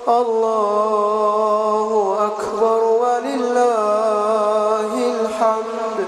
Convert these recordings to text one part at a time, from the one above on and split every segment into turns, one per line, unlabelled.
الله أكبر ولله الحمد.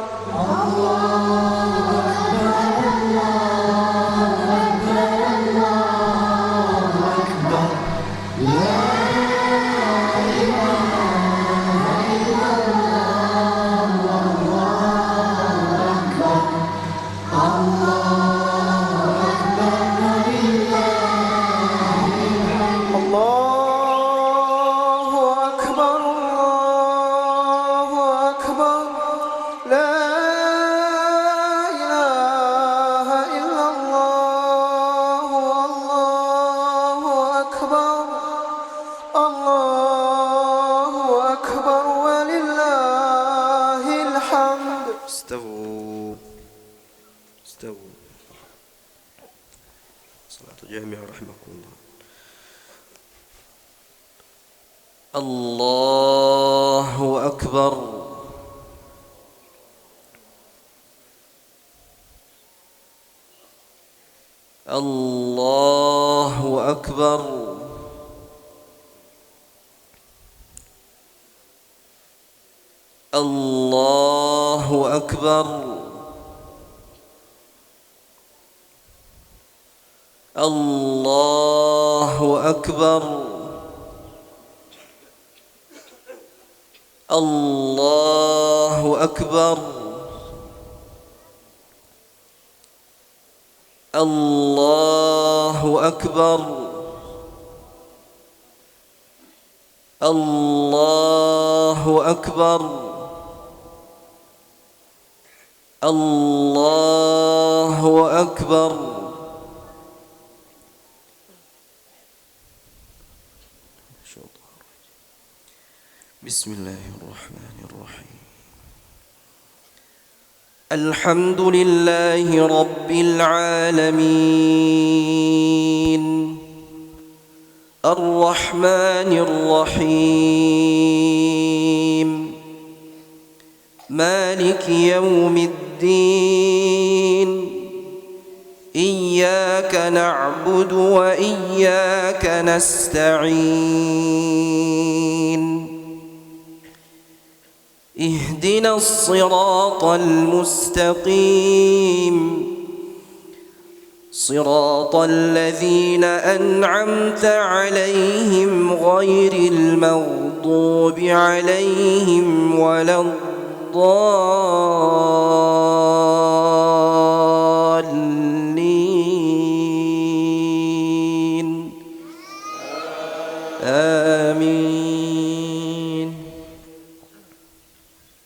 استووا. صلاة جامعة رحمكم الله. الله أكبر. الله أكبر. الله أكبر. الله أكبر. الله أكبر. الله أكبر. الله أكبر. الله أكبر. بسم الله الرحمن الرحيم. الحمد لله رب العالمين الرحمن الرحيم مالك يوم الدين إياك نعبد وإياك نستعين اهدنا الصراط المستقيم صراط الذين أنعمت عليهم غير المغضوب عليهم ولا الضالين آمين.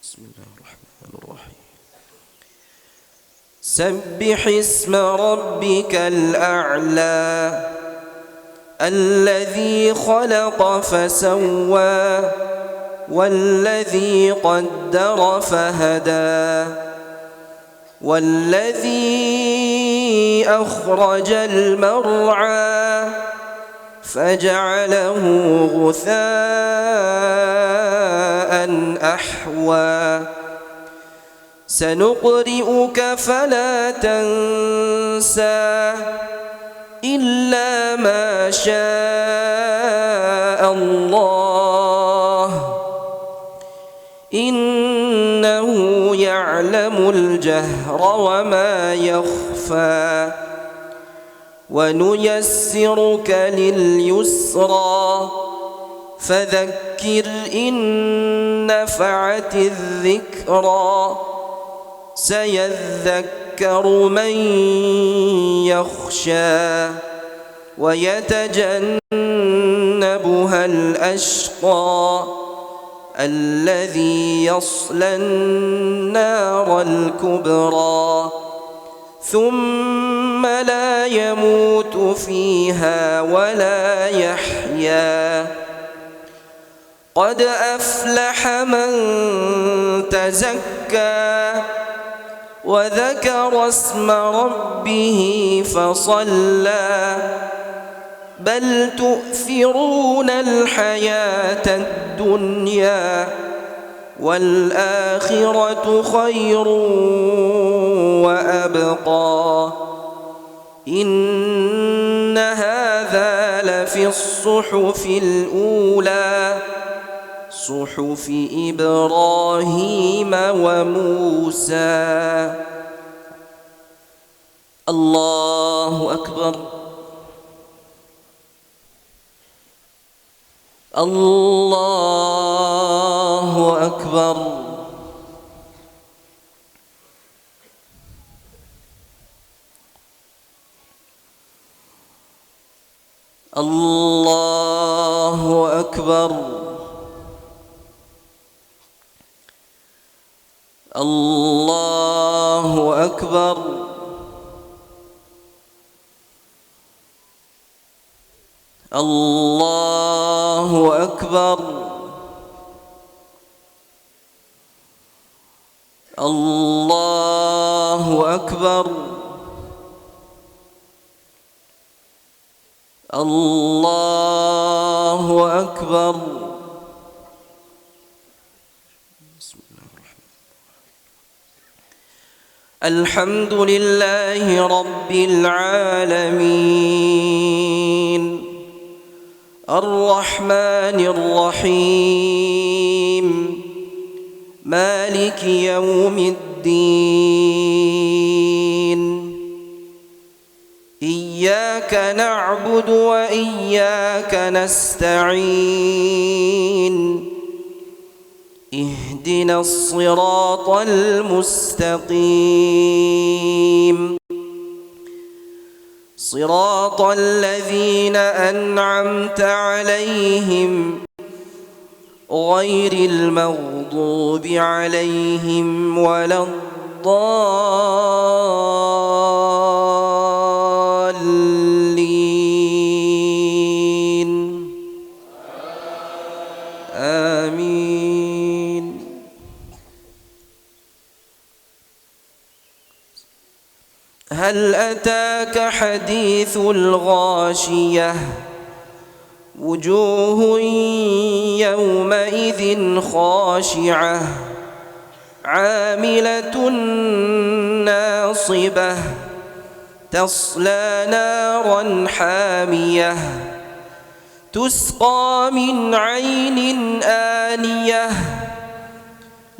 بسم الله الرحمن الرحيم. سبح اسم ربك الأعلى الذي خلق فسوى والذي قدر فهدى والذي أخرج المرعى فجعله غثاء أحوى سنقرئك فلا تنسى إلا ما شاء الله إنه يعلم الجهر وما يخفى ونيسرك لليسرى فذكر إن نفعت الذكرى سيذكر من يخشى ويتجنبها الأشقى الذي يصلى النار الكبرى ثم لا يموت فيها ولا يحيا قد أفلح من تزكى وذكر اسم ربه فصلى بل تؤثرون الحياة الدنيا والآخرة خير وأبقى إن هذا في الصحف الأولى صحف إبراهيم وموسى. الله أكبر. الله أكبر. الله أكبر. الله أكبر. الله أكبر. الله أكبر. الله أكبر. الحمد لله رب العالمين الرحمن الرحيم مالك يوم الدين إياك نعبد وإياك نستعين اهدنا الصراط المستقيم صراط الذين أنعمت عليهم غير المغضوب عليهم ولا الضالين آمين. هل أتاك حديث الغاشية وجوه يومئذ خاشعة عاملة ناصبة تصلى نارا حامية تسقى من عين آنية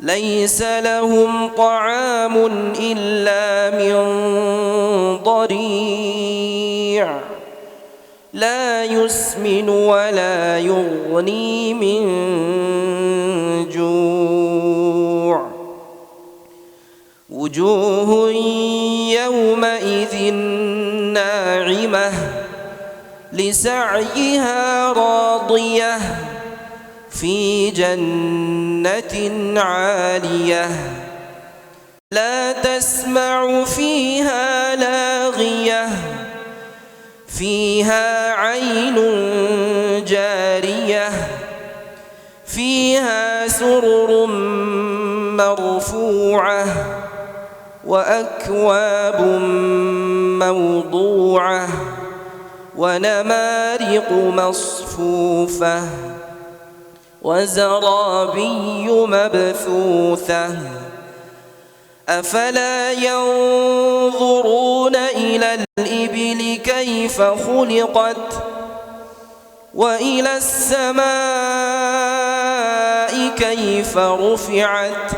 ليس لهم طعام إلا من ضريع لا يسمن ولا يغني من جوع وجوه يومئذ ناعمة لسعيها راضية في جنة عالية لا تسمع فيها لاغية فيها عين جارية فيها سرر مرفوعة وأكواب موضوعة ونمارق مصفوفة وزرابي مبثوثة أفلا ينظرون إلى الإبل كيف خلقت وإلى السماء كيف رفعت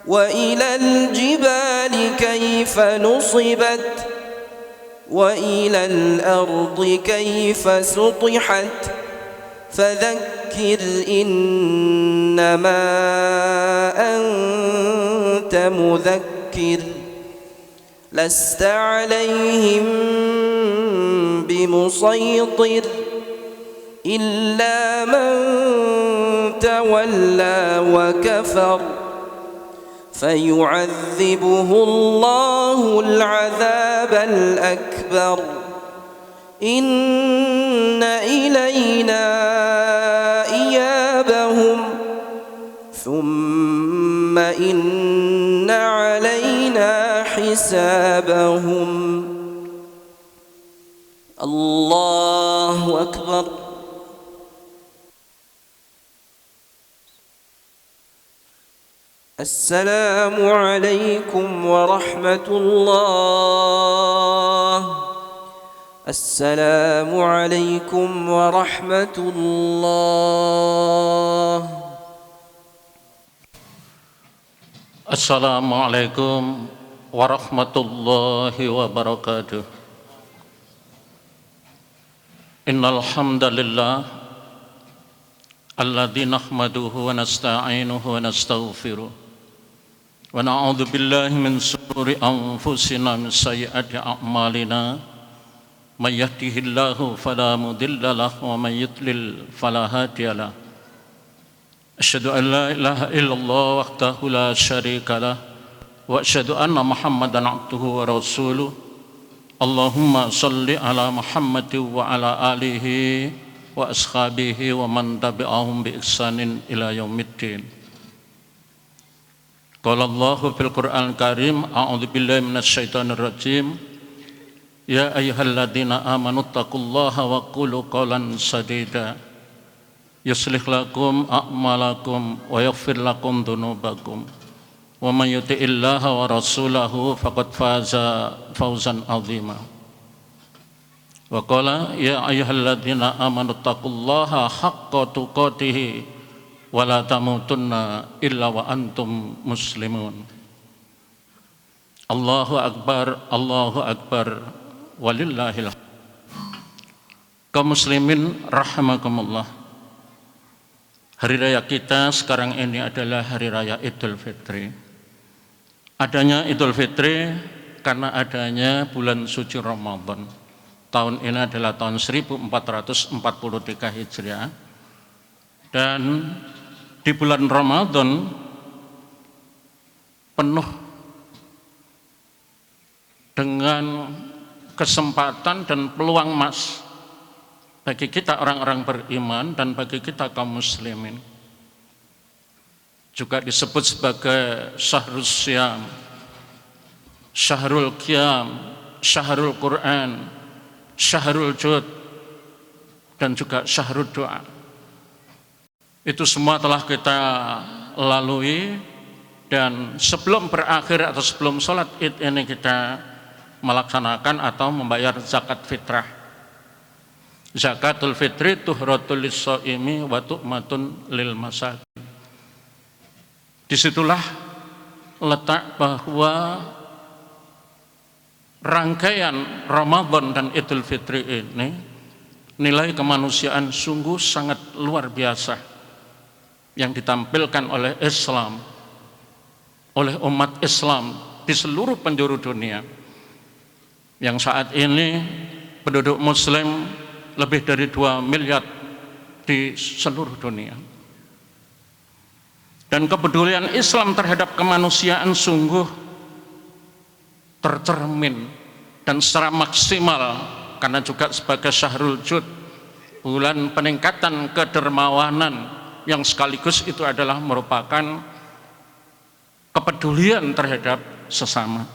وإلى الجبال كيف نصبت وإلى الأرض كيف سطحت فذكر إنما أنت مذكر لست عليهم بمسيطر إلا من تولى وكفر فيعذبه الله العذاب الأكبر إن إلينا إيابهم ثم إن علينا حسابهم. الله أكبر. السلام عليكم ورحمة الله. السلام عليكم ورحمة الله.
Assalamualaikum warahmatullahi wabarakatuh. Innal hamdalillah alladzi nahmaduhu wa nasta'inuhu wa nastaghfiruh wa na'udzu billahi min shururi anfusina min sayyiati a'malina may yahdihillahu fala mudilla lahu wa may yudlil fala hadiya lahu. Asyhadu an la ilaha illallah wahdahu la syarika lah wa asyhadu anna Muhammadan abduhu wa rasuluh. Allahumma salli ala Muhammad wa ala alihi wa ashabihi wa man tabi'ahum bi ihsanin ila yaumiddin. Qala Allahu fil Qur'anil Karim, a'udzu billahi minasyaitonir rajim. Ya ayyuhalladzina amanu taqullaha wa qulu qawlan sadida. Yuslih lakum a'malakum wa yaghfir lakum dzunubakum. Wa man yuti'illaha wa rasulahu faqad faza fawzan 'azima. Wa qala ya ayyuhalladzina amanu taqullaha haqqa tuqatih wa la tamutunna illa wa antum muslimun. Allahu akbar walillahil hamd. Kaum muslimin rahimakumullah. Hari raya kita sekarang ini adalah hari raya Idul Fitri. Adanya Idul Fitri karena adanya bulan suci Ramadan. Tahun ini adalah tahun 1443 Hijriah. Dan di bulan Ramadan penuh dengan kesempatan dan peluang emas bagi kita orang-orang beriman dan bagi kita kaum muslimin. Juga disebut sebagai Syahrul Syam, Syahrul Qiyam, Syahrul Quran, Syahrul Jud, dan juga Syahrul Doa. Itu semua telah kita lalui, dan sebelum berakhir atau sebelum sholat Id ini kita melaksanakan atau membayar zakat fitrah. Zakatul fitri tuhratul lis-shaimi wa tu'matun lil masakin. Disitulah letak bahwa rangkaian Ramadan dan Idul Fitri ini nilai kemanusiaan sungguh sangat luar biasa yang ditampilkan oleh Islam, oleh umat Islam di seluruh penjuru dunia, yang saat ini penduduk muslim lebih dari 2 miliar di seluruh dunia. Dan kepedulian Islam terhadap kemanusiaan sungguh tercermin dan secara maksimal, karena juga sebagai Syahrul Jud, bulan peningkatan kedermawanan, yang sekaligus itu adalah merupakan kepedulian terhadap sesama.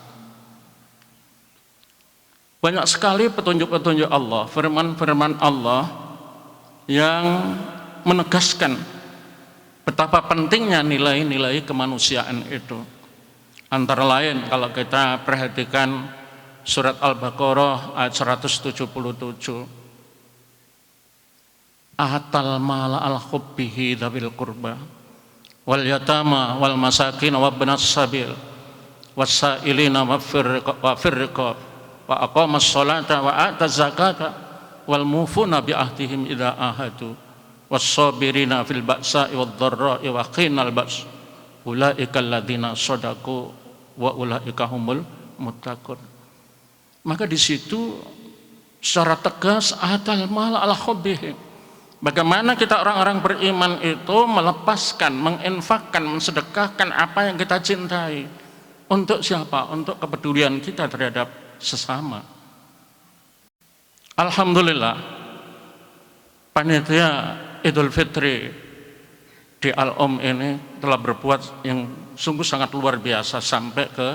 Banyak sekali petunjuk-petunjuk Allah, firman-firman Allah yang menegaskan betapa pentingnya nilai-nilai kemanusiaan itu. Antara lain kalau kita perhatikan surat Al-Baqarah ayat 177. Atal mala al-hubbihi dzawil qurba wal yatama wal masakin wa ibnas sabil was-sa'ilina wa firriqab wa aqamas sholata wa ataz zakata wal mufuna bi ahdihim idza ahadu was-sabirina fil ba'sa'i wad-dharra'i wa qinal ba's ulaika alladzina shadaqu wa ulaika humul muttaqun. Maka di situ secara tegas atal mal ala hubbihi, bagaimana kita orang-orang beriman itu melepaskan, menginfakkan, mensedekahkan apa yang kita cintai. Untuk siapa? Untuk kepedulian kita terhadap sesama. Alhamdulillah, panitia Idul Fitri di Al-Um ini telah berbuat yang sungguh sangat luar biasa sampai ke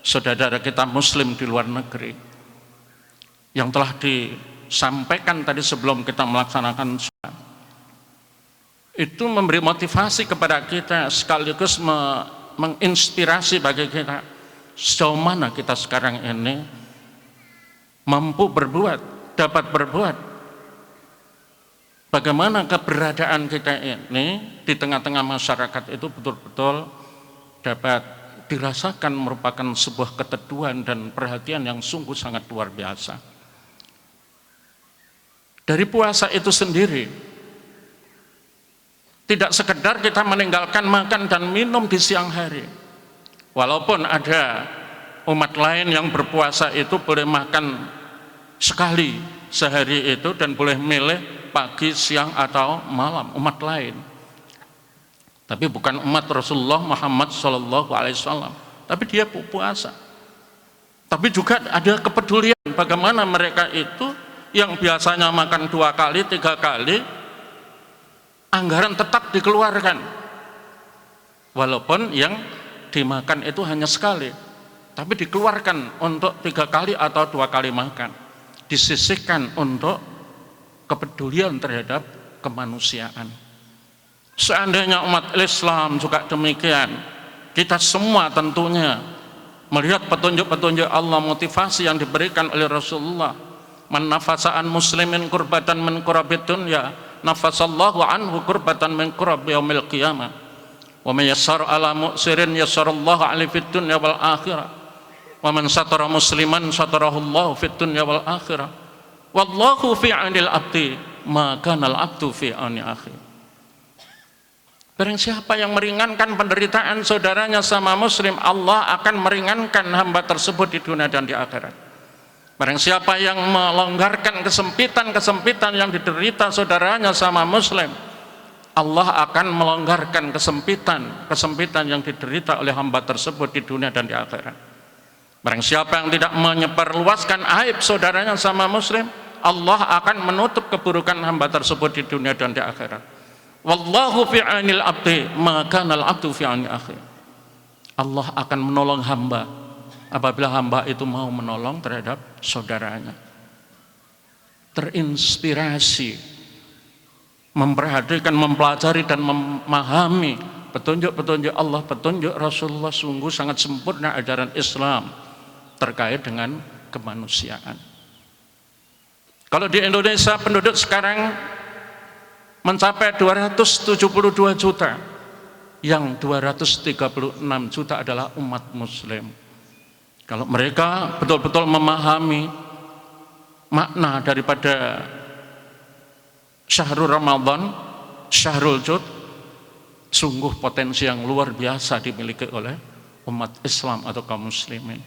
saudara kita muslim di luar negeri, yang telah disampaikan tadi sebelum kita melaksanakan sholat. Itu memberi motivasi kepada kita, sekaligus menginspirasi bagi kita sejauh mana kita sekarang ini mampu berbuat dapat berbuat. Bagaimana keberadaan kita ini di tengah-tengah masyarakat itu betul-betul dapat dirasakan merupakan sebuah keteduhan dan perhatian yang sungguh sangat luar biasa. Dari puasa itu sendiri, tidak sekedar kita meninggalkan makan dan minum di siang hari. Walaupun ada umat lain yang berpuasa itu boleh makan sekali sehari itu dan boleh milih pagi, siang, atau malam, umat lain. Tapi bukan umat Rasulullah Muhammad SAW, tapi dia puasa. Tapi juga ada kepedulian bagaimana mereka itu yang biasanya makan 2 kali, 3 kali, anggaran tetap dikeluarkan. Walaupun yang dimakan itu hanya sekali, tapi dikeluarkan untuk 3 kali atau 2 kali makan. Disisihkan untuk kepedulian terhadap kemanusiaan. Seandainya umat Islam juga demikian, kita semua tentunya melihat petunjuk-petunjuk Allah, motivasi yang diberikan oleh Rasulullah, man nafasa'an muslimin kurbatan min kurabid dunya nafasallahu anhu kurbatan min kurab yaumil qiyamah wa man yassar ala mu'sirin yassarallahu alaihi fid dunya wal akhirah wa man satara musliman satarahullahu fid dunya wal akhirah wallahu fi 'anil abdi ma kana al abdu fi 'ani akhi. Barang siapa yang meringankan penderitaan saudaranya sama muslim, Allah akan meringankan hamba tersebut di dunia dan di akhirat. Barang siapa yang melonggarkan kesempitan-kesempitan yang diderita saudaranya sama muslim, Allah akan melonggarkan kesempitan yang diderita oleh hamba tersebut di dunia dan di akhirat. Barang siapa yang tidak menyebarluaskan aib saudaranya sama muslim, Allah akan menutup keburukan hamba tersebut di dunia dan di akhirat. Wallahu fi 'anil abdi ma kana al abdu fi 'ani akhi. Allah akan menolong hamba apabila hamba itu mau menolong terhadap saudaranya. Terinspirasi, memperhatikan, mempelajari dan memahami petunjuk-petunjuk Allah, petunjuk Rasulullah, sungguh sangat sempurna ajaran Islam terkait dengan kemanusiaan. Kalau di Indonesia penduduk sekarang mencapai 272 juta, yang 236 juta adalah umat muslim. Kalau mereka betul-betul memahami makna daripada syahrul Ramadan, syahrul Jud, sungguh potensi yang luar biasa dimiliki oleh umat Islam atau kaum muslimin.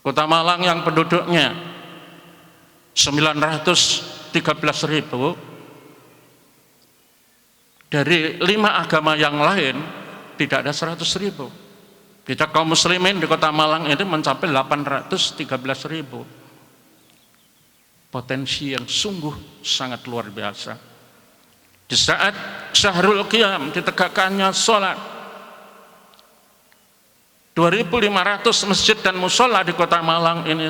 Kota Malang yang penduduknya 913.000, dari 5 agama yang lain tidak ada 100.000. Kita kaum muslimin di Kota Malang ini mencapai 813.000. Potensi yang sungguh sangat luar biasa. Di saat Syahrul Qiyam ditegakkannya sholat, 2.500 masjid dan musola di Kota Malang ini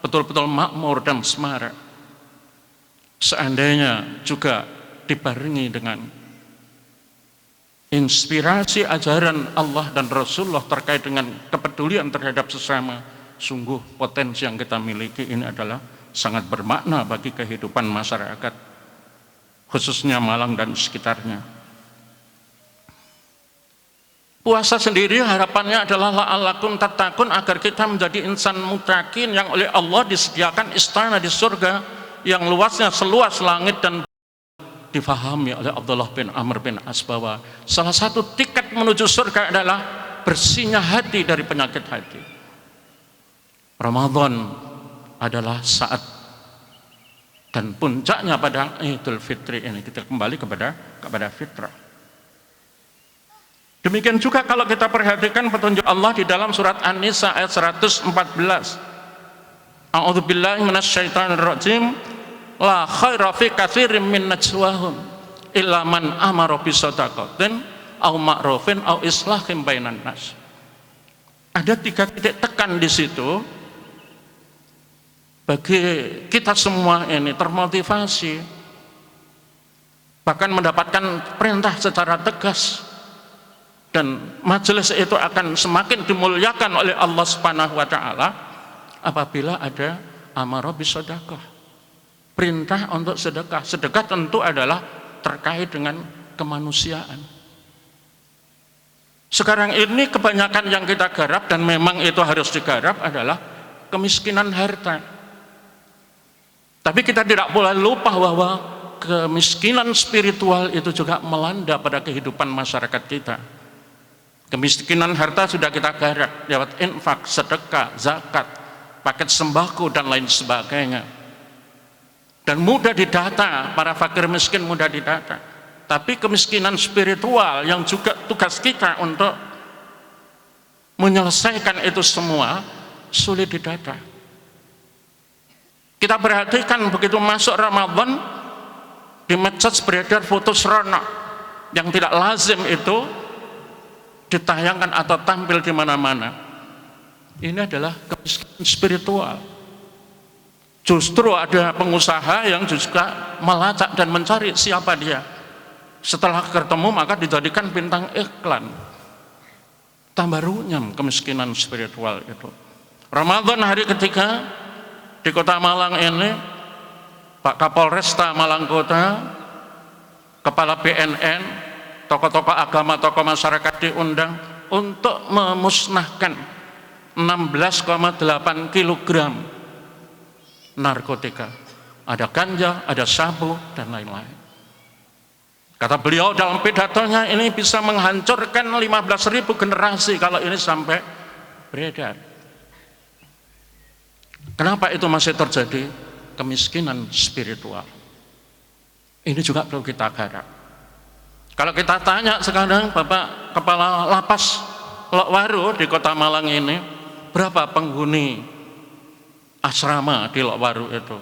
betul-betul makmur dan semarak. Seandainya juga dibarengi dengan inspirasi ajaran Allah dan Rasulullah terkait dengan kepedulian terhadap sesama, sungguh potensi yang kita miliki ini adalah sangat bermakna bagi kehidupan masyarakat, khususnya Malang dan sekitarnya. Puasa sendiri harapannya adalah la'allakum tattaqun, agar kita menjadi insan muttaqin yang oleh Allah disediakan istana di surga yang luasnya seluas langit dan difahami oleh Abdullah bin Amr bin As bahwa salah satu tiket menuju surga adalah bersihnya hati dari penyakit hati. Ramadan adalah saat dan puncaknya pada Idul Fitri ini kita kembali kepada fitrah. Demikian juga kalau kita perhatikan petunjuk Allah di dalam surat An-Nisa ayat 114. A'udzubillahi minasyaitonirrajim. La khaira fi katsirin min najwahum illa man amara bi shadaqatin aw ma'rufin aw islahin bainan nas. Ada 3 titik tekan di situ bagi kita semua ini termotivasi, bahkan mendapatkan perintah secara tegas, dan majelis itu akan semakin dimuliakan oleh Allah Subhanahu wa taala apabila ada amara bi shadaqah, perintah untuk sedekah. Sedekah tentu adalah terkait dengan kemanusiaan. Sekarang ini kebanyakan yang kita garap, dan memang itu harus digarap, adalah kemiskinan harta. Tapi kita tidak boleh lupa bahwa kemiskinan spiritual itu juga melanda pada kehidupan masyarakat kita. Kemiskinan harta sudah kita garap lewat infak, sedekah, zakat, paket sembako, dan lain sebagainya. Dan mudah didata, para fakir miskin mudah didata. Tapi kemiskinan spiritual yang juga tugas kita untuk menyelesaikan itu semua sulit didata. Kita perhatikan begitu masuk Ramadan, di medsos beredar foto seronok yang tidak lazim itu ditayangkan atau tampil di mana-mana. Ini adalah kemiskinan spiritual. Justru ada pengusaha yang juga melacak dan mencari siapa dia. Setelah ketemu maka dijadikan bintang iklan. Tambah runyam kemiskinan spiritual itu. Ramadan hari ketiga di Kota Malang ini, Pak Kapolresta Malang Kota, Kepala BNN, tokoh-tokoh agama, tokoh masyarakat diundang untuk memusnahkan 16,8 kg narkotika. Ada ganja, ada sabu, dan lain-lain. Kata beliau dalam pidatonya, ini bisa menghancurkan 15.000 generasi kalau ini sampai beredar. Kenapa itu masih terjadi? Kemiskinan spiritual. Ini juga perlu kita garap. Kalau kita tanya sekarang Bapak Kepala Lapas Lokwaru di Kota Malang ini, berapa penghuni asrama di Lokwaru itu?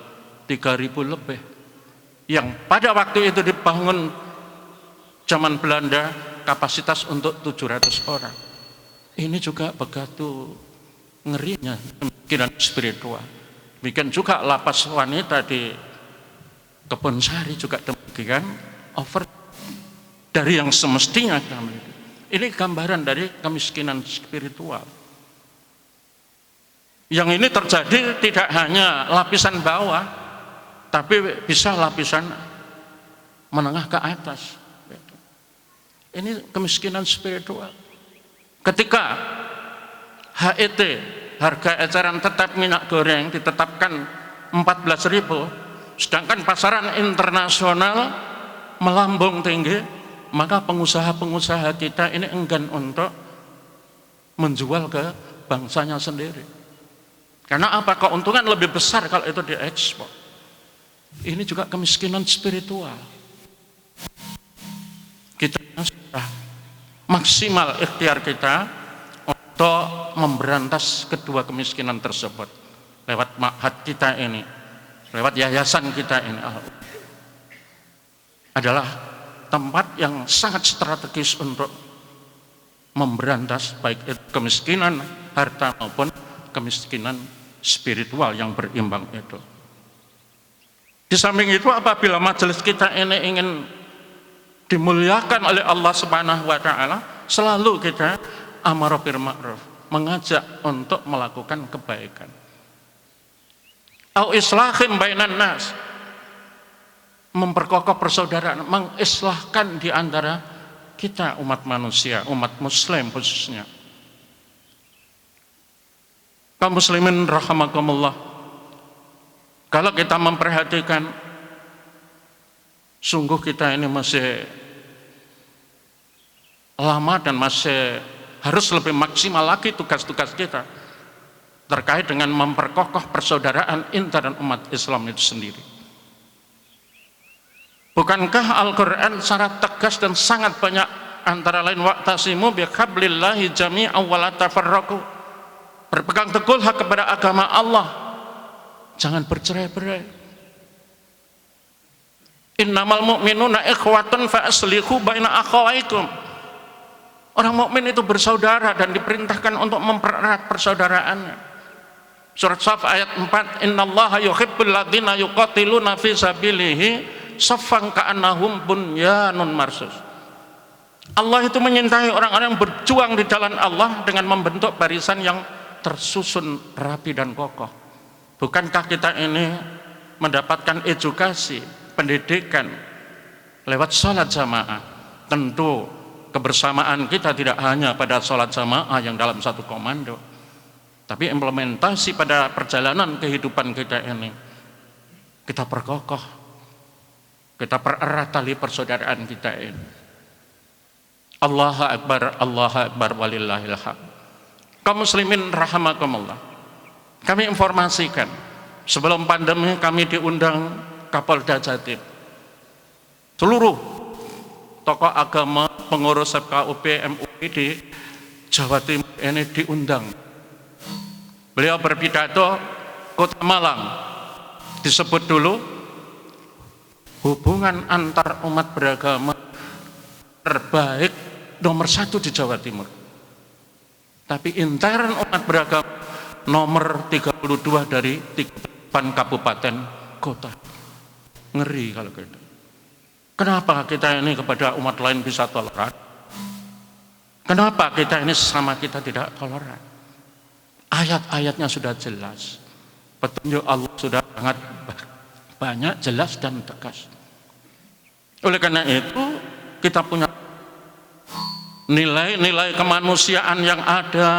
3.000 lebih. Yang pada waktu itu dibangun zaman Belanda, kapasitas untuk 700 orang. Ini juga begitu ngerinya kemiskinan spiritual. Demikian juga lapas wanita di Kebonsari juga demikian, over dari yang semestinya kami. Ini gambaran dari kemiskinan spiritual. Yang ini terjadi tidak hanya lapisan bawah, tapi bisa lapisan menengah ke atas. Ini kemiskinan spiritual. Ketika HET, harga eceran tetap minyak goreng, ditetapkan 14.000, sedangkan pasaran internasional melambung tinggi, maka pengusaha-pengusaha kita ini enggan untuk menjual ke bangsanya sendiri. Karena apa? Keuntungan lebih besar kalau itu diekspor. Ini juga kemiskinan spiritual. Kita sudah maksimal ikhtiar kita untuk memberantas kedua kemiskinan tersebut lewat ma'had kita ini, lewat yayasan kita ini. Adalah tempat yang sangat strategis untuk memberantas baik itu kemiskinan harta maupun kemiskinan spiritual yang berimbang itu. Di samping itu, apabila majelis kita ini ingin dimuliakan oleh Allah Subhanahu wa taala, selalu kita amar bil ma'ruf, mengajak untuk melakukan kebaikan. Au islahim bainan nas, memperkokoh persaudaraan, mengislahkan di antara kita umat manusia, umat muslim khususnya. Kaum muslimin rahimakumullah, kalau kita memperhatikan, sungguh kita ini masih lama dan masih harus lebih maksimal lagi tugas-tugas kita terkait dengan memperkokoh persaudaraan inter umat Islam itu sendiri. Bukankah Al-Quran secara tegas dan sangat banyak, antara lain wa'tasimu bihablillahi jami'an wa la tafarraqu, berpegang teguhlah kepada agama Allah, jangan bercerai-berai. Innamal mu'minuna ikhwatun fa aslihu baina akhawaikum. Orang mukmin itu bersaudara dan diperintahkan untuk mempererat persaudaraannya. Surat Shaf ayat 4, innallaha yuhibbul ladzina yuqatiluna fi sabilihi saffan ka'annahum bunyanun marsus. Allah itu menyintai orang-orang yang berjuang di jalan Allah dengan membentuk barisan yang tersusun rapi dan kokoh. Bukankah kita ini mendapatkan edukasi, pendidikan lewat sholat jamaah. Tentu kebersamaan kita tidak hanya pada sholat jamaah yang dalam satu komando, tapi implementasi pada perjalanan kehidupan kita ini kita perkokoh, kita pererat tali persaudaraan kita ini. Allahu Akbar walillahil hamd. Kaum muslimin rahimakumullah, kami informasikan sebelum pandemi kami diundang Kapolda Jatim, seluruh tokoh agama, pengurus FKUP MUI di Jawa Timur ini diundang. Beliau berpidato, Kota Malang disebut dulu hubungan antar umat beragama terbaik nomor 1 di Jawa Timur, tapi intern umat beragama nomor 32 dari 38 kabupaten kota. Ngeri kalau gitu. Kenapa kita ini kepada umat lain bisa toleran? Kenapa kita ini sesama kita tidak toleran? Ayat-ayatnya sudah jelas, petunjuk Allah sudah sangat banyak, jelas dan tegas. Oleh karena itu kita punya nilai-nilai kemanusiaan yang ada,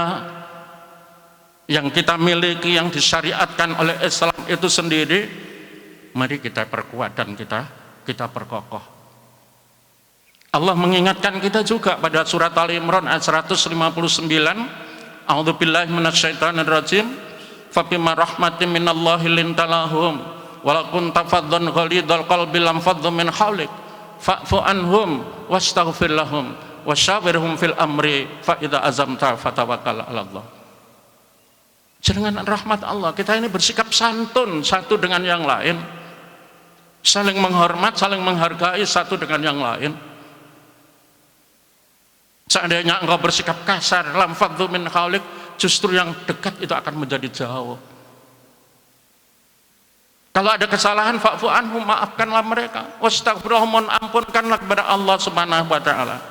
yang kita miliki, yang disyariatkan oleh Islam itu sendiri. Mari kita perkuat dan kita perkokoh. Allah mengingatkan kita juga pada surat Ali Imran ayat 159, A'udzubillahi minasyaitonirrajim, fa bima rahmatin minallahi lintalahum wa kunta faddan ghalidhal qalbi lam faddu min hawlik fa'fu anhum wastaghfir lahum wasyawirhum fil amri fa idza azamta fatawakkal 'ala Allah. Dengan rahmat Allah kita ini bersikap santun satu dengan yang lain, saling menghormat, saling menghargai satu dengan yang lain. Seandainya engkau bersikap kasar, lam faddu min hawlik, justru yang dekat itu akan menjadi jauh. Kalau ada kesalahan, fa'fu anhum, maafkanlah mereka, wastaghfirhum, ampunkanlah kepada Allah Subhanahu wa taala.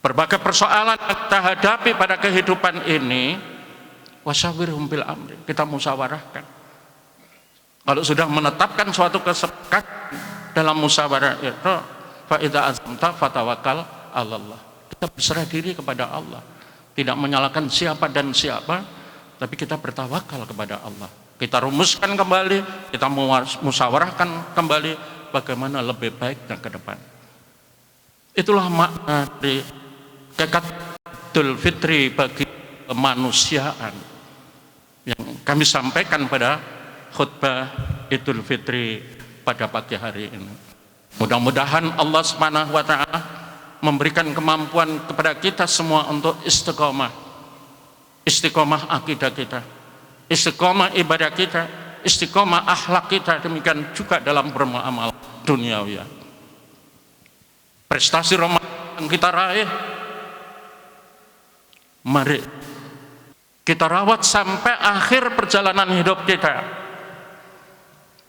Berbagai persoalan yang kita hadapi pada kehidupan ini, wasyawirhum fil amri, kita musyawarahkan. Kalau sudah menetapkan suatu kesepakatan dalam musyawarah itu, fa idza azamta fatawakkal 'ala Allah. Kita berserah diri kepada Allah, tidak menyalahkan siapa dan siapa, tapi kita bertawakal kepada Allah. Kita rumuskan kembali, kita musyawarahkan kembali bagaimana lebih baiknya ke depan. Itulah makna dari zakat Idul Fitri bagi kemanusiaan yang kami sampaikan pada khutbah Idul Fitri pada pagi hari ini. Mudah-mudahan Allah Subhanahu wa taala memberikan kemampuan kepada kita semua untuk istiqomah akidah kita, istiqomah ibadah kita, istiqomah akhlak kita, demikian juga dalam bermuamalah duniawi. Prestasi Ramadan yang kita raih, mari kita rawat sampai akhir perjalanan hidup kita,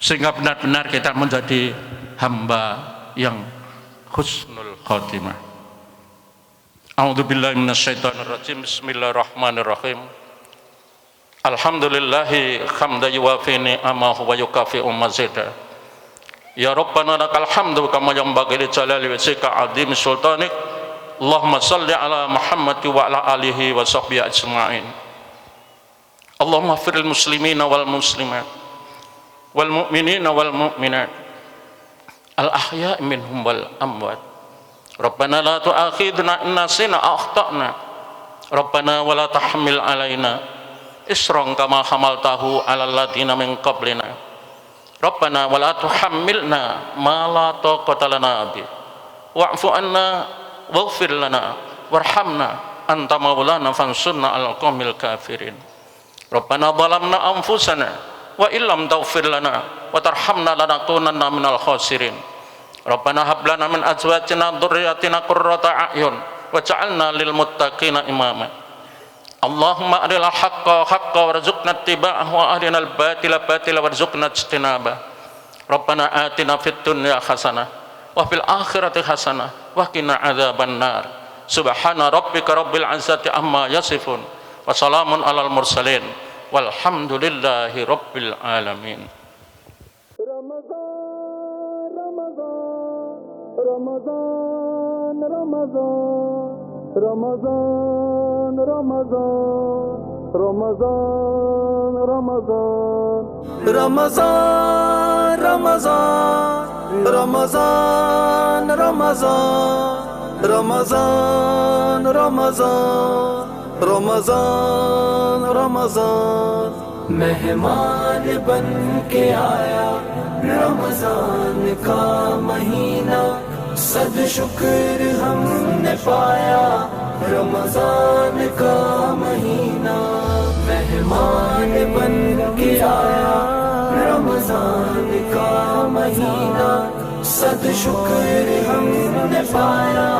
sehingga benar-benar kita menjadi hamba yang husnul khotimah. A'udzubillahi minasyaitonirrajim. Bismillahirrahmanirrahim. Alhamdulillahi hamdan yuwafi ni'amahu wa yukafi'u mazidah. Ya Rabbana lakal hamdu kama yanbaghi li jalali wajhika 'azimi sultanik. Allahumma shalli ala Muhammad wa ala alihi wa sahbihi ajma'in. Allahumma firil muslimina wal muslimat wal mu'minina wal mu'minat al ahya' minhum wal amwat. Rabbana la tu'akhidna in nasina aw akhtana. Rabbana wa la tahmil alaina isran kama hamaltahu 'alal ladzina min qablina. Rabbana wa la tuhammilna ma la taqata lana bih. Wa'fu anna waghfir lana warhamna anta maulana fansurna 'alal qaumil kafirin. Rabbana zalamna anfusana wa illam taghfir lana wa tarhamna lanakunanna minal khasirin. Rabbana hab lana min azwajina dzurriyyatina qurrata a'yun waj'alna lil muttaqina imama. Allahumma arinal haqqa haqqan warzuqna ittiba'ahu wa arinal batila batila warzuqna ijtinabah. Rabbana atina fid dunya hasanah wa fil akhirati hasanah wa qina adzabannar. Subhana rabbika rabbil izzati amma yasifun wa salamun alal mursalin walhamdulillahi rabbil alamin.
Ramzan रमज़ान रमज़ान रमज़ान रमज़ान रमज़ान रमज़ान रमज़ान रमज़ान रमज़ान रमज़ान रमज़ान रमज़ान मेहमान बन के आया रमज़ान का महीना सद शुक्र हमने पाया रमज़ान का महीना मेहमान बन के आया रमज़ान का महीना सद शुक्र हमने पाया